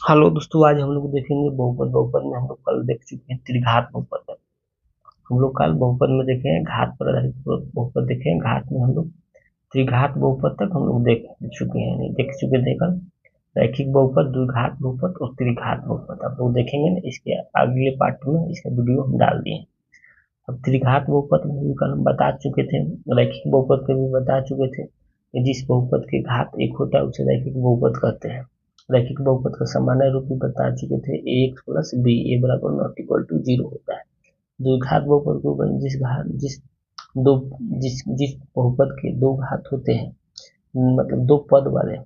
Hello दोस्तों, आज हम लोग देखेंगे बहुपद। बहुपद में हम लोग कल देख चुके हैं त्रिघात बहुपद। हम लोग कल बहुपद में देखे हैं, घात पर आधारित बहुपद देखे हैं। घात में हम लोग त्रिघात बहुपद तक हम लोग देख चुके हैं, नहीं देख चुके थे कल। रैखिक बहुपद, द्विघात बहुपद और त्रिघात बहुपद आप लोग देखेंगे ना। इसके अगले पार्ट में इसका वीडियो हम डाल दिए। अब त्रिघात बहुपद में भी कल हम बता चुके थे, रैखिक बहुपद के भी बता चुके थे कि जिस बहुपद के घात एक होता है उसे रैखिक बहुपद कहते हैं। रैखिक बहुपद का सामान्य रूप भी बता चुके थे, ax प्लस बी ए बराबर नॉट इक्वल टू 0 होता है। द्विघात बहुपद के ऊपर जिस बहुपद के दो घात होते हैं, मतलब दो पद वाले,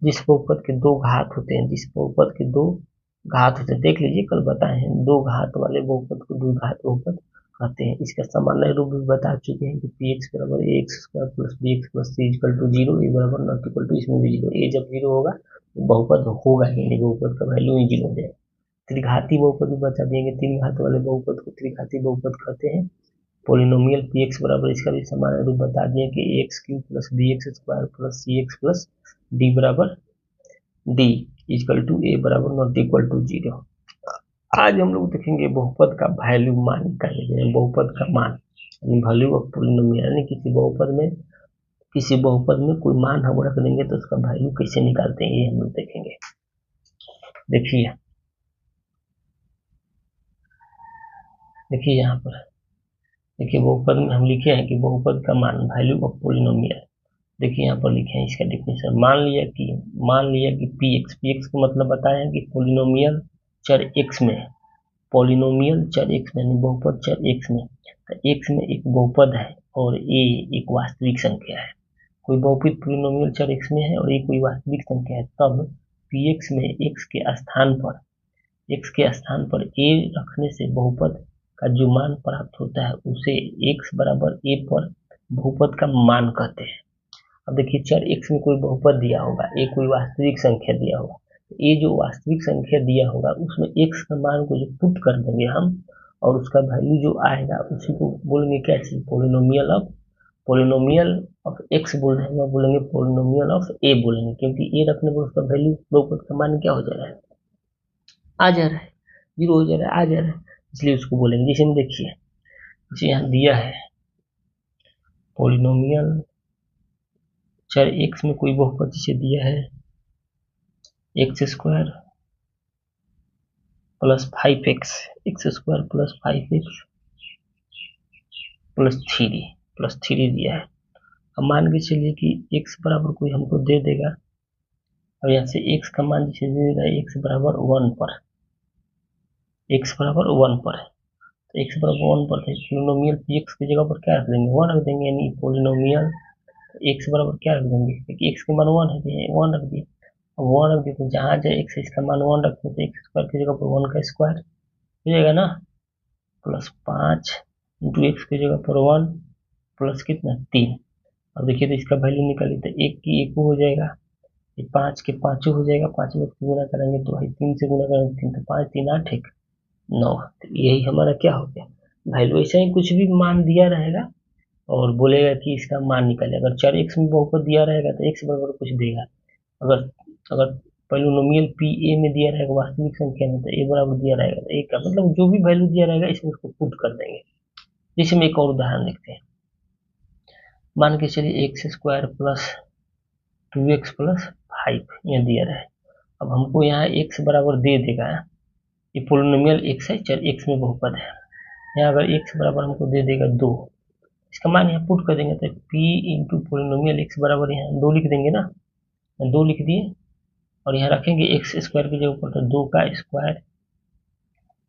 जिस बहुपद के दो घात होते हैं, जिस बहुपद के दो घात होते हैं, देख लीजिए कल बताए हैं, दो घात वाले बहुपद को द्विघात बहुपद कहते हैं। इसका सामान्य रूप भी बता चुके हैं कि पी एक्स बराबर X square plus B X plus C equal to 0, A बराबर नॉट इक्वल टू, इसमें भी 0। ए जब 0 होगा तो बहुपद होगा ही नहीं, बहुपद का वैल्यू ही 0 हो जाएगा। त्रिघाती बहुपद भी बता देंगे, तीन घात वाले बहुपद को त्रिघाती बहुपद कहते हैं। पोलिनोमियल पी एक्स बराबर, इसका भी सामान्य रूप बता दिए कि x cube plus B x square plus c x plus d बराबर डी इक्वल टू ए बराबर नॉट इक्वल टू 0। आज हम लोग देखेंगे बहुपद का वैल्यू, मान निकालेंगे बहुपद का मान, यानी वैल्यू ऑफ पोलिनोमियल, यानी किसी बहुपद में कोई मान हम रख देंगे तो उसका वैल्यू कैसे निकालते हैं, ये हम लोग देखेंगे। देखिए यहाँ पर देखिए, बहुपद में हम लिखे हैं कि बहुपद का मान, वैल्यू ऑफ पोलिनोमियल। देखिए यहाँ पर लिखे हैं इसका डिफिनेशन। मान लिया कि पी एक्स का मतलब बताया है कि पोलिनोमियल चर एक्स में, पोलिनोमियल चर एक्स में, यानी बहुपद चर एक्स में, तो एक्स में एक बहुपद है और ए एक वास्तविक संख्या है। कोई बहुपद पोलिनोमियल चर एक्स में है और ए कोई वास्तविक संख्या है, तब पी एक्स में एक्स के स्थान पर ए रखने से बहुपद का जो मान प्राप्त होता है उसे एक्स बराबर ए पर बहुपद का मान कहते हैं। अब देखिए, चर एक्स में कोई बहुपद दिया होगा, ए कोई वास्तविक संख्या दिया होगा, ये जो वास्तविक संख्या दिया होगा उसमें एक्स का मान को जो पुट कर देंगे हम, और उसका वैल्यू जो आएगा उसी को बोलेंगे क्या चीज, पोलिनोमियल ऑफ एक्स बोल रहे हैं, बोलेंगे पोलिनोमियल ऑफ ए बोलेंगे, क्योंकि ए रखने पर उसका वैल्यू बहुपद का मान क्या हो जा रहा है, आ जा रहा है, 0 हो जा रहा है, आ जा रहा है, इसलिए उसको बोलेंगे। जैसे हम देखिए, जैसे यहाँ दिया है पोलिनोमियल चर एक्स में कोई बहुपद जिसे दिया है x square plus 5x, x square plus 5x plus three दिया है। अब मान के चलिए कि x बराबर कोई हमको दे देगा, और यहाँ से x का मान जिसे दे देगा x बराबर 1 पर, x बराबर 1 पर है, तो x बराबर 1 पर है, पोलिनोमियल px की जगह पर क्या रख देंगे, 1 रख देंगे, यानी पोलिनोमियल x बराबर क्या रख देंगे, क्योंकि x के मान 1 है, 1 रख दिए। अब 1 रख दिए तो जहाँ जाए x इसका मान 1 रखते तो एक्स स्क्वायर की जगह पर 1 का स्क्वायर हो जाएगा ना, प्लस 5 इंटू एक्स की जगह पर 1 प्लस कितना 3। अब देखिए तो इसका वैल्यू निकालिए तो एक की एक हो जाएगा, ये 5 के 5 हो जाएगा, 5 में गुना करेंगे तो भाई 3 से गुना करेंगे 3, तो 5 3 8 1 9, तो यही हमारा क्या हो गया वैल्यू। ऐसा ही कुछ भी मान दिया रहेगा और बोलेगा कि इसका मान निकाले। अगर चर एक्स में बहुपद दिया रहेगा तो एक्स बराबर कुछ देगा, अगर अगर पोलिनोमियल पी ए में दिया रहेगा वास्तविक संख्या में तो ए बराबर दिया रहेगा, तो ए का मतलब जो भी वैल्यू दिया रहेगा इसमें उसको पुट कर देंगे। जैसे हम एक और उदाहरण लिखते हैं, मान के चलिए x square plus 2x plus 5 यह दिया रहा है। अब हमको यहाँ x बराबर दे देगा, ये पोलिनोमियल x है, चल x में बहुपद है, यहाँ अगर x बराबर हमको दे देगा 2, इसका मान यहाँ पुट कर देंगे तो p इंटू पोलिनोमियल x बराबर यहाँ 2 लिख देंगे ना, 2 लिख दिए, और यहाँ रखेंगे एक्स स्क्वायर की जगह पर तो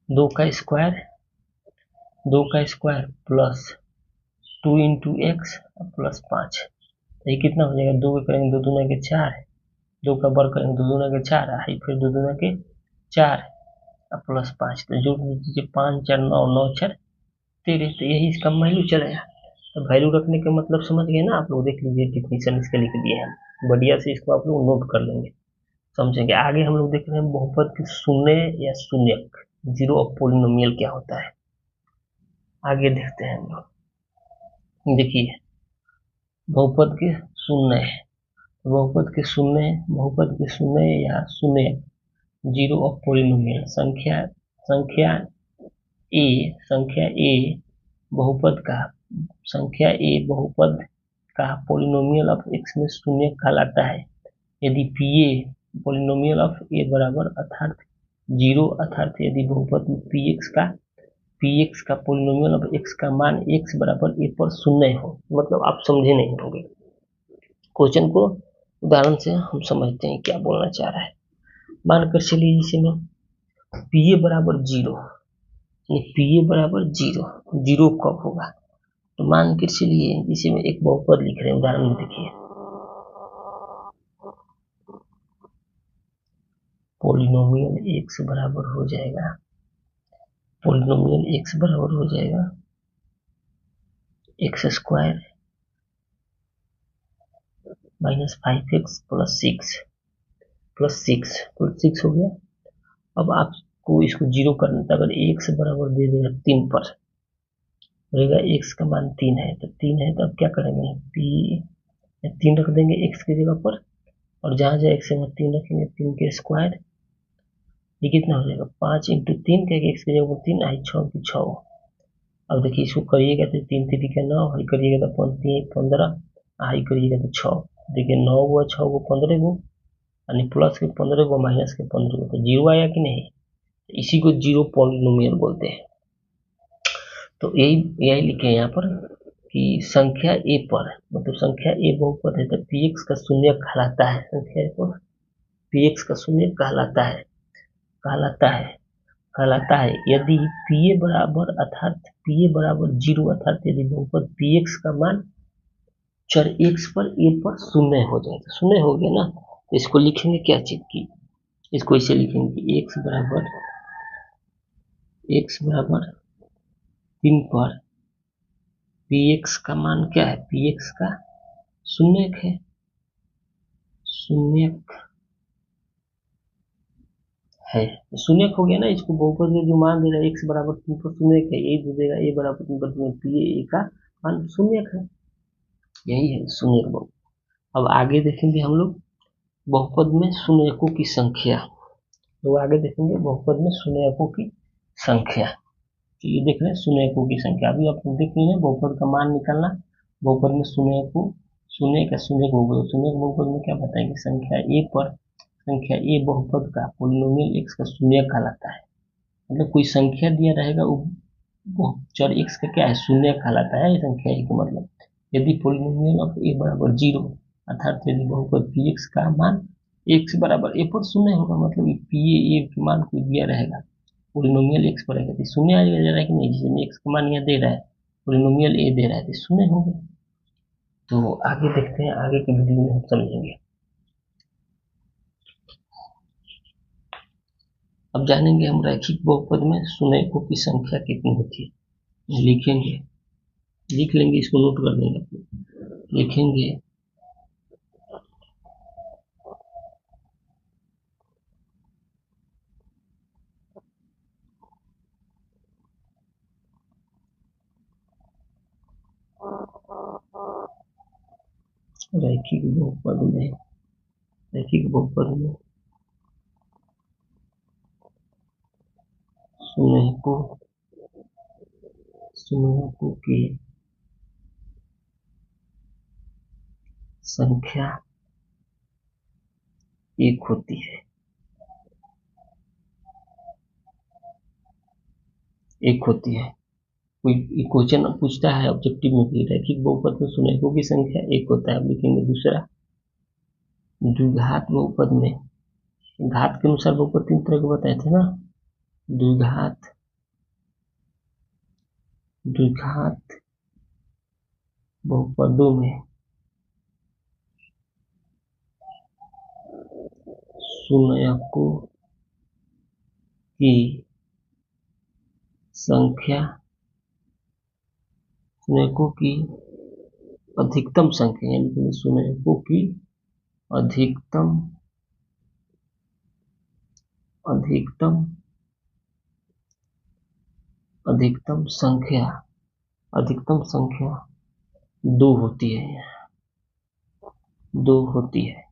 2 का square plus 2 into x plus 5, तो ये कितना हो जाएगा, 2 करेंगे 2 दूना के 4, 2 का वर्ग करेंगे 2 दूना के 4, फिर 2 दूना के 4 प्लस 5, तो जोड़ दीजिए 5 4 9 9 4 13, तो यही इसका वैल्यू चलेगा। तो वैल्यू रखने का मतलब समझ गए ना आप लोग, देख लीजिए डिफिनेशन इसके लिख दिए हैं, बढ़िया से इसको आप लोग नोट कर लेंगे, समझेंगे। आगे हम लोग देख रहे हैं बहुपद के शून्य या शून्यक, जीरो ऑफ पोलिनोमियल क्या होता है, आगे देखते हैं हम लोग। देखिए बहुपद के शून्य है, बहुपद के शून्य या शून्य जीरो ऑफ पोलिनोमियल संख्या ए बहुपद का पोलिनोमियल ऑफ एक्स में शून्य कहलाता है यदि पी ए पोलिनोमियल ऑफ ए बराबर अर्थात जीरो, अर्थात यदि बहुपद में पी एक्स का पोलिनोमियल ऑफ एक्स का मान एक्स बराबर ए पर शून्य हो। मतलब आप समझे नहीं होंगे क्वेश्चन को, उदाहरण से हम समझते हैं क्या बोलना चाह रहा है। मानकर चलिए इसे में पी ए बराबर जीरो, पी ए बराबर जीरो कब होगा, तो मान के चलिए इसे में एक बहुपद लिख रहे हैं, उदाहरण में देखिए पोलिनोमियल एक्स बराबर हो जाएगा x square minus 5x plus six हो गया। अब आपको इसको जीरो करना था, अगर एक्स बराबर दे देगा 3 पर रहेगा, एक्स का मान 3 है तो अब क्या करेंगे, पी 3 रख देंगे एक्स की जगह पर, और जहाँ जहाँ एक्स है 3 रखेंगे, 3 के स्क्वायर, ये कितना हो जाएगा 5 इंटू 3 क्या, एक्स की जगह पर 3 आई 6। अब देखिए इसको करिएगा तो 3 3 का 9, हाई करिएगा तो 15, हाई करिएगा तो 6। देखिए 9 हुआ, 6 को 15 को, यानी प्लस के 15 को माइनस के 15 को, तो जीरो आया कि नहीं, इसी को जीरो पॉलिनोमियल बोलते हैं। तो यही लिखे यहाँ पर कि संख्या ए पर, मतलब संख्या ए बहुपद है तो पी एक्स का शून्य कहलाता है, संख्या ए पर पी एक्स का शून्य कहलाता है यदि पी ए बराबर जीरो, अर्थात यदि बहुपद पी एक्स का मान चर एक्स पर ए पर शून्य हो जाए। तो शून्य हो गया ना, तो इसको लिखेंगे क्या चीज की, इसको इसे लिखेंगे कि एक्स बराबर 3 पर पी एक्स का मान क्या है, पी एक्स का शून्य है, शून्य हो गया ना। इसको बहुपद में जो मान दे रहा है एक्स बराबर 3 पर शून्य है, यही दे देगा ए बराबर 3 पर पी ए का मान शून्य है, यही है शून्य बहुपद। अब आगे देखेंगे हम लोग बहुपद में शून्यकों की संख्या, तो आगे देखेंगे बहुपद में शून्यकों की संख्या। तो ये देख रहे हैं शून्यकों की संख्या, अभी आप देख रहे हैं बहुपद का मान निकालना, बहुपद में शून्य बहुपद में क्या बताएंगे, संख्या ए बहुपद का पोलिनोमियल एक्स का शून्य कहलाता है। मतलब कोई संख्या दिया रहेगा वो चर एक्स का क्या है, शून्य कहलाता है संख्या ए का। मतलब यदि पोलिनोमियल ऑफ ए बराबर जीरो, अर्थात यदि बहुपद पी एक्स का मान एक्स बराबर ए पर शून्य होगा, मतलब पी ए के मान को दिया रहेगा, पोलिनोमियल एक्स पर रहेगा तो शून्य आ जा रहा है कि नहीं, जिसमें एक्स का मान यहाँ दे रहा है, पोलिनोमियल ए दे रहा है तो शून्य होगा। तो आगे देखते हैं, आगे के वीडियो में हम समझेंगे। अब जानेंगे हम रैखिक बहुपद में शून्यकों की संख्या कितनी होती है। लिख लेंगे, इसको नोट कर लेंगे, लिखेंगे रैखिक बहुपद में शून्यकों की संख्या एक होती है, कोई क्वेश्चन पूछता है ऑब्जेक्टिव में कि रैखिक बहुपद में शून्यकों की संख्या एक होता है। अब लिखेंगे दूसरा, द्विघात बहुपद में, घात के अनुसार बहुपद 3 तरह के बताए थे ना, द्विघात बहुपदों में शून्यकों की संख्या, शून्यकों की अधिकतम संख्या, यानी शून्यकों की अधिकतम संख्या 2 होती है। 2 होती है,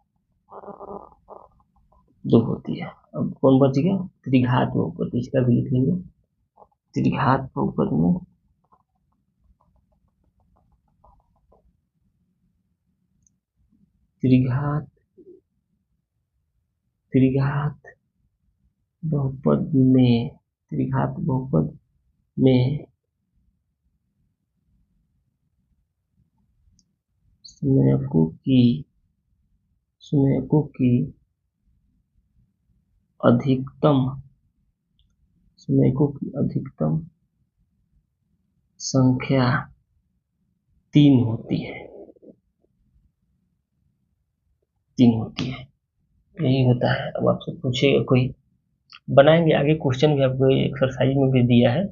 2 होती है। अब कौन बच गया? त्रिघात बहुपद, इसका भी लिख लेंगे। त्रिघात बहुपद में त्रिघात त्रिघात बहुपद में त्रिघात बहुपद में संयोजकों की अधिकतम संख्या 3 होती है, 3 होती है, यही होता है। अब आपसे पूछेगा कोई, बनाएंगे आगे क्वेश्चन भी आपको एक्सरसाइज में भी दिया है।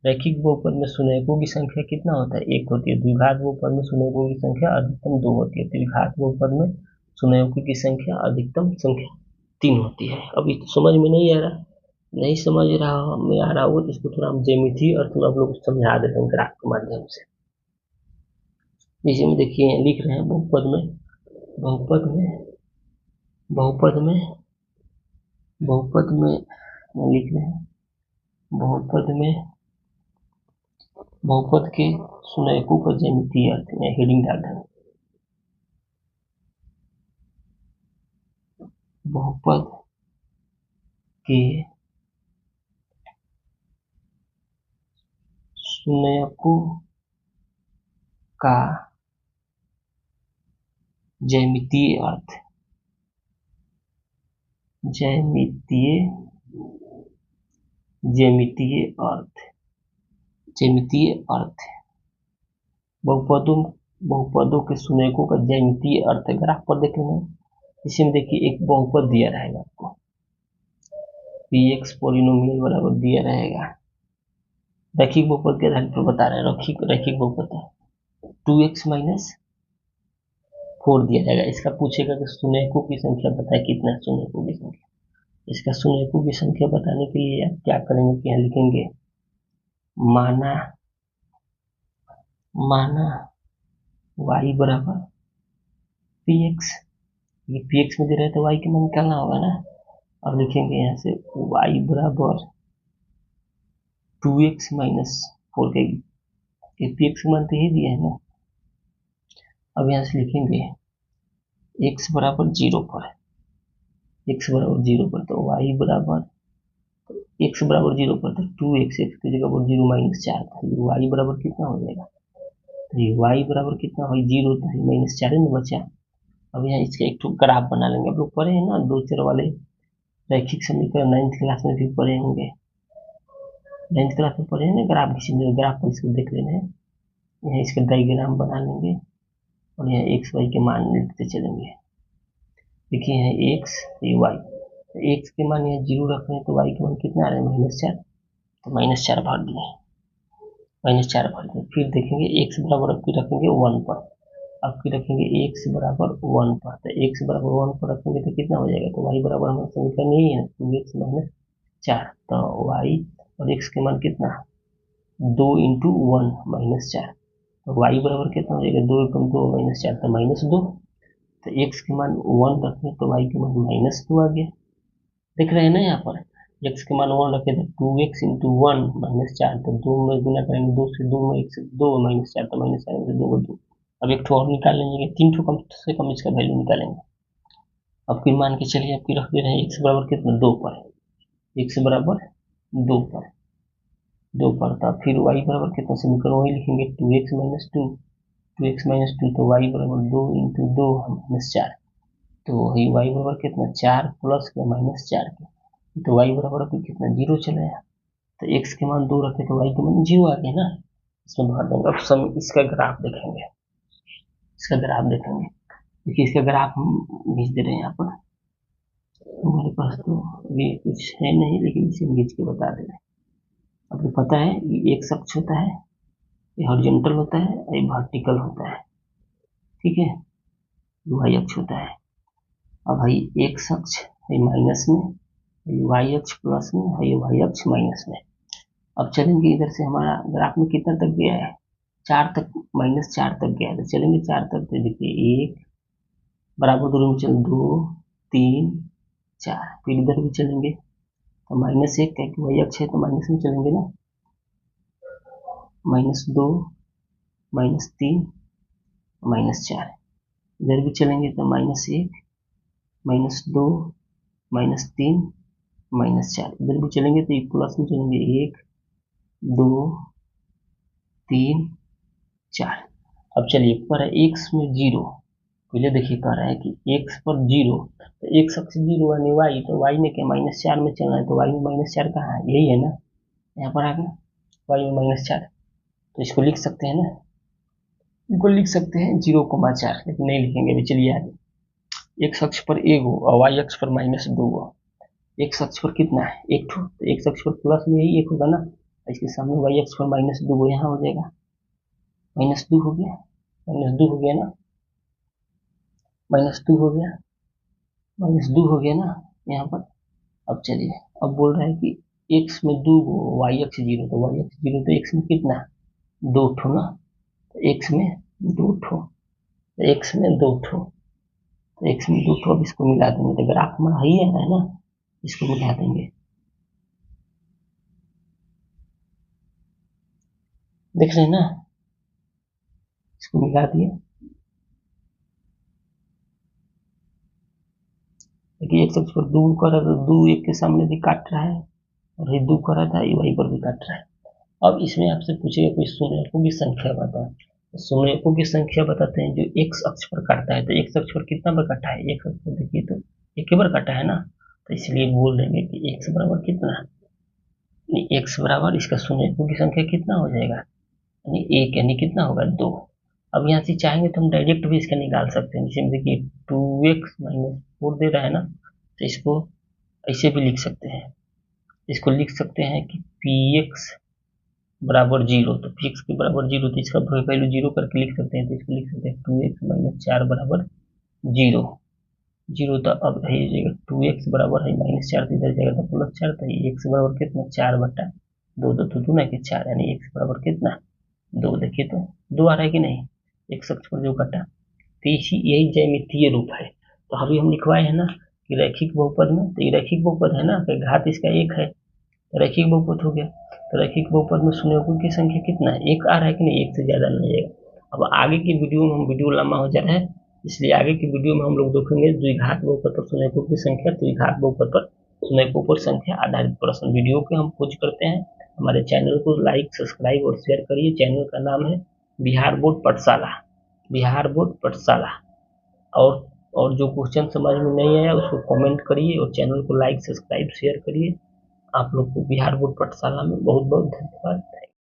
रैखिक बहुपद में संयोजकों की संख्या कितना होता है? 1 होती है। द्विघात बहुपद में संयोजकों की संख्या अधिकतम 2 होती है। त्रिघात बहुपद में संयोजकों की संख्या अधिकतम संख्या 3 होती है। अब ये समझ में नहीं आ रहा, नहीं समझ रहा में आ रहा हो तो इसको थोड़ा हम ज्यामितीय अर्थ में आप लोग समझा देते हैं ग्राफ के माध्यम से। जैसे में देखिए लिख रहे हैं बहुपद में बहुपद में बहुपद में बहुपद में लिख रहे हैं बहुपद के संयोजकों का ज्यामितीय अर्थ में हेडिंग डाल रहे हैं। बहुपद के संयोजकों का ज्यामितीय अर्थ बहुपदों के संयोजकों का ज्यामितीय अर्थ ग्राफ पर देख लेना। इसमें देखिए एक बहुपद दिया रहेगा आपको, px पॉलिनोमियल बराबर दिया रहेगा। रैखिक बहुपद के आधार पर बता रहे हैं, रैखिक बहुपद है 2x माइनस 4 दिया जाएगा। इसका पूछेगा कि संयोजकों की संख्या बताए, कितना है संयोजकों की संख्या। इसका संयोजकों की संख्या बताने के लिए आप क्या करेंगे कि यहाँ लिखेंगे माना y बराबर px, ये px में दे रहे तो y के मान निकालना होगा ना। अब लिखेंगे यहाँ से y बराबर 2x माइनस 4 के, ये px मान तो ही दिया है ना। अब यहाँ से लिखेंगे x बराबर 0 पर, x बराबर 0 पर तो y बराबर x बराबर 0 पर तो 2x, x की जगह पर 0 माइनस 4 था, y बराबर कितना हो जाएगा? तो ये y बराबर कितना हो, 0 था, माइनस 4 में बचा। अब यहाँ इसका एक तो ग्राफ बना लेंगे। आप लोग पढ़े हैं ना दो चर वाले रैखिक समीकरण, 9th क्लास में भी पढ़े होंगे, 9th क्लास में पढ़े हैं ना ग्राफ खींचने, ग्राफ पर इसको देख लेना है। यहाँ इसका डायग्राम बना लेंगे और यहाँ एक्स वाई के मान लिखते चलेंगे। देखिए यहाँ एक्स, ये वाई, तो एक्स के मान यहाँ 0 रख रहे हैं तो वाई के मान कितना आ रहा है? -4, तो -4 भर दिए, -4 भर दिए। फिर देखेंगे एक्स बराबर अब की रखेंगे 1 पर, अब की रखेंगे एक्स बराबर 1 पर, तो एक्स बराबर 1 पर रखेंगे तो कितना हो जाएगा? तो वाई बराबर हमारा समीकरण यही है 2x माइनस 4, तो वाई और एक्स के मान कितना? 2 इंटू 1 -4, तो वाई बराबर कितना हो जाएगा? 2 एकम 2 -4 तो -2, तो एक्स के मान 1 रखें तो वाई के मान -2 आ गया। देख रहे हैं ना यहाँ पर, एक्स के मान 1 रखे तो 2x इंटू 1 -4, तो 2 में गुना करेंगे, 2 से 2 में 1 से 2 -4, तो -4 में 2 2। अब एक ठो और निकाल लेंगे, 3 ठो कम से कम इसका वैल्यू निकालेंगे। अब फिर मान के चलिए आपकी रख दे रहे हैं एक्स बराबर कितना? 2 पर, एक्स बराबर 2 पर तब फिर y बराबर कितना? समीकरण वही लिखेंगे 2x माइनस 2 तो y बराबर 2 इंटू 2 -4, तो वही y बराबर कितना? 4 प्लस के -4 के, तो y बराबर अभी कितना? 0 चला है। तो x के मान 2 रखे तो y के मान 0 आ गया ना, इसमें भर देंगे। अब इसका ग्राफ देखेंगे, देखिए इसका ग्राफ हम भेज दे रहे हैं यहाँ पर, हमारे पास तो अभी कुछ है नहीं लेकिन इसे भेज के बता दे रहे हैं। आपको पता है ये एक अक्ष होता है, ये हॉरिजॉन्टल होता है, ये वर्टिकल होता है, ठीक है, वाई अक्ष होता है। अब भाई एक्स अक्ष है माइनस में, वाई अक्ष प्लस में है, ये वाई अक्ष माइनस में। अब चलेंगे इधर से, हमारा ग्राफ में कितना तक गया है? 4 तक, -4 तक गया है, तो चलेंगे 4 तक, तो देखिए 1 बराबर दूरी में चल 2 3 4, फिर इधर भी चलेंगे तो -1 क्योंकि y अक्ष है तो माइनस में चलेंगे ना, -2 -3 -4, इधर भी चलेंगे तो -1 -2 -3 -4, इधर भी चलेंगे तो प्लस में चलेंगे 1 2 3 4। अब चलिए पर है x में 0, पहले देखिए कह रहा है कि x पर 0, तो x अक्ष 0 यानी y, तो y में क्या -4 में चलना है, तो y में -4 कहाँ है, यही है ना, यहाँ पर आ गया y में -4, तो इसको लिख सकते हैं ना, इसको लिख सकते हैं 0,4, लेकिन नहीं लिखेंगे अभी। चलिए आगे, x अक्ष पर 1 और y अक्ष पर -2, x अक्ष पर कितना है 1, तो x अक्ष पर प्लस में यही 1 होगा ना, इसके सामने y अक्ष पर -2 यहाँ हो जाएगा, -2 हो गया, -2 हो गया ना, -2 हो गया, -2 हो गया ना यहाँ पर। अब चलिए, अब बोल रहा है कि x में 2 y अक्ष 0, तो y अक्ष 0 तो x में कितना 2 ठो ना, तो x में 2 ठो, तो x में 2 ठो, तो x में 2 ठो, अब इसको मिला देंगे तो ग्राफ हमारा ही है ना, इसको मिला देंगे, देख रहे हैं ना, इसको मिला दिए, देखिए x अक्ष पर 2 कर रहा था, 2 1 के सामने भी काट रहा है, और ये 2 कर रहा था, ये वहीं पर भी काट रहा है। अब इसमें आपसे पूछेगा कोई शून्यकों की संख्या बता, तो शून्यकों की संख्या बताते हैं जो x अक्ष पर काटता है, तो x अक्ष पर कितना बार काटा है, x अक्ष पर देखिए तो एक ही बार काटा है ना, तो इसलिए बोल देंगे कि x बराबर कितना, x बराबर इसका शून्यकों की संख्या कितना हो जाएगा, यानी 1, यानी कितना होगा 2। अब यहाँ से चाहेंगे तो हम डायरेक्ट भी इसका निकाल सकते हैं, जैसे देखिए 2x - 4 दे रहा है ना, तो इसको ऐसे भी लिख सकते हैं, इसको लिख सकते हैं कि px बराबर 0, तो px के बराबर 0, तो इसका वैल्यू 0 करके लिख सकते हैं, तो इसको लिख सकते हैं 2x - 4 बराबर 0, 0, तो अब है जाएगा 2x बराबर है -4, तो इधर जाएगा तो +4, तो x बराबर कितना 4/2, तो 2 ना कि 4, यानी x बराबर कितना 2, देखिए तो 2 आ रहा है कि नहीं, x अक्ष पर जो कटा, तो यही ज्यामितीय रूप है। तो अभी हम लिखवाए हैं ना कि रैखिक बहुपद में, तो ये रैखिक बहुपद है ना, तो घात इसका 1 है, तो रैखिक बहुपद हो गया, तो रैखिक बहुपद में शून्यकों की संख्या कितना है 1 आ रहा है कि नहीं, 1 से ज्यादा नहीं आएगा। अब आगे की वीडियो में, हम वीडियो लंबा हो जा रहा है, इसलिए आगे की वीडियो में हम लोग देखेंगे द्विघात बहुपद पर शून्यकों की संख्या, द्विघात बहुपद पर शून्यकों पर संख्या आधारित प्रश्न। वीडियो के हम खोज करते हैं, हमारे चैनल को लाइक सब्सक्राइब और शेयर करिए। चैनल का नाम है बिहार बोर्ड पाठशाला, बिहार बोर्ड पाठशाला। और जो क्वेश्चन समझ में नहीं आया उसको कमेंट करिए और चैनल को लाइक सब्सक्राइब शेयर करिए। आप लोग को बिहार बोर्ड पाठशाला में बहुत बहुत धन्यवाद।